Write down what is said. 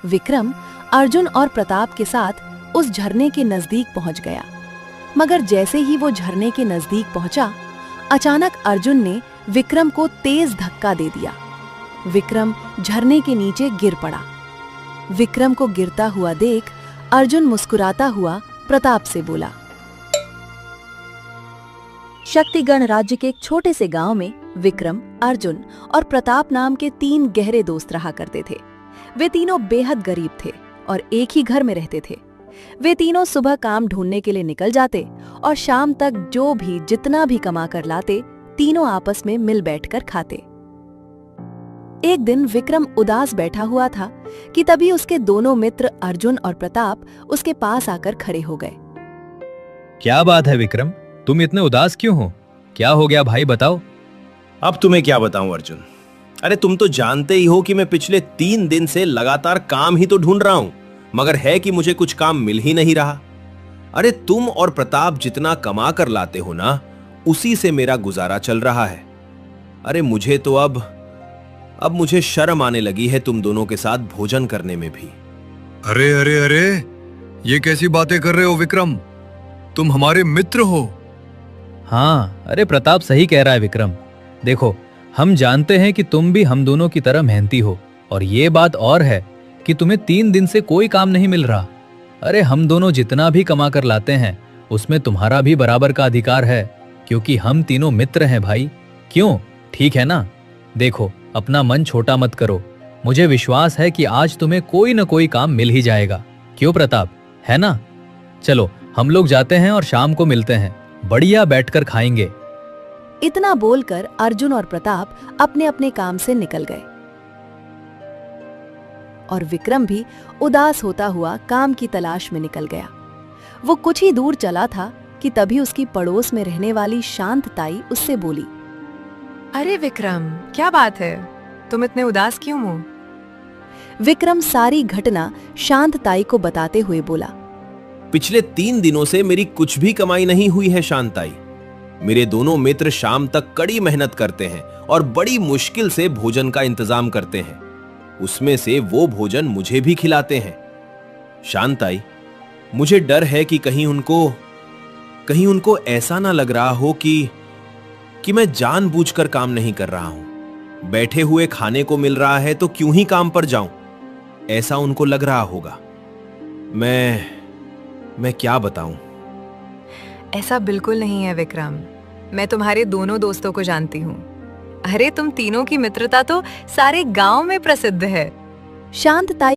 विक्रम अर्जुन और प्रताप के साथ उस झरने के नजदीक पहुंच गया। मगर जैसे ही वो झरने के नजदीक पहुंचा, अचानक अर्जुन ने विक्रम को तेज धक्का दे दिया। विक्रम झरने के नीचे गिर पड़ा। विक्रम को गिरता हुआ देख अर्जुन मुस्कुराता हुआ प्रताप से बोला। शक्तिगण राज्य के एक छोटे से गांव में विक्रम, अर्जुन और प्रताप नाम के 3 गहरे दोस्त रहा करते थे। वे तीनों बेहद गरीब थे और एक ही घर में रहते थे। वे तीनों सुबह काम ढूंढने के लिए निकल जाते और शाम तक जो भी जितना भी कमा कर लाते, तीनों आपस में मिल बैठकर खाते। एक दिन विक्रम उदास बैठा हुआ था कि तभी उसके दोनों मित्र अर्जुन और प्रताप उसके पास आकर खड़े हो गए। क्या बात है विक्रम, तुम इतने उदास क्यों हो? क्या हो गया भाई, बताओ। अब तुम्हें क्या बताऊं अर्जुन, अरे तुम तो जानते ही हो कि मैं पिछले 3 दिन से लगातार काम ही तो ढूंढ रहा हूं, मगर है कि मुझे कुछ काम मिल ही नहीं रहा। अरे तुम और प्रताप जितना कमा कर लाते हो ना, उसी से मेरा गुजारा चल रहा है। अरे मुझे तो अब मुझे शर्म आने लगी है तुम दोनों के साथ भोजन करने में भी। अरे अरे अरे, ये कैसी बातें कर रहे हो विक्रम? तुम हमारे मित्र हो। हाँ, अरे प्रताप सही कह रहा है विक्रम। देखो, हम जानते हैं कि तुम भी हम दोनों की तरह मेहनती हो, और ये बात और है कि तुम्हें 3 दिन से कोई काम नहीं मिल रहा। अरे हम दोनों जितना भी कमा कर लाते हैं, उसमें तुम्हारा भी बराबर का अधिकार है, क्योंकि हम तीनों मित्र हैं भाई। क्यों, ठीक है ना? देखो, अपना मन छोटा मत करो। मुझे विश्वास है कि आज तुम्हें कोई न कोई काम मिल ही जाएगा। क्यों प्रताप, है ना? चलो हम लोग जाते हैं और शाम को मिलते हैं, बढ़िया बैठकर खाएंगे। इतना बोलकर अर्जुन और प्रताप अपने अपने काम से निकल गए और विक्रम भी उदास होता हुआ काम की तलाश में निकल गया। वो कुछ ही दूर चला था कि तभी उसकी पड़ोस में रहने वाली शांत ताई उससे बोली। अरे विक्रम, क्या बात है, तुम इतने उदास क्यों हो? विक्रम सारी घटना शांत ताई को बताते हुए बोला। पिछले 3 दिनों से मेरी कुछ भी कमाई नहीं हुई है शांताई। मेरे दोनों मित्र शाम तक कड़ी मेहनत करते हैं और बड़ी मुश्किल से भोजन का इंतजाम करते हैं। उसमें से वो भोजन मुझे भी खिलाते हैं। शांताई, मुझे डर है कि कहीं उनको ऐसा ना लग रहा हो कि मैं जानबूझकर काम नहीं कर रहा हूं। बैठे हुए खाने को मिल रहा है तो क्यों ही काम पर जाऊं, ऐसा उनको लग रहा होगा। मैं क्या बताऊं? ऐसा बिल्कुल नहीं है विक्रम, मैं तुम्हारे दोनों दोस्तों को जानती हूँ। अरे तुम तीनों की मित्रता तो सारे गांव में प्रसिद्ध है। शांत ताई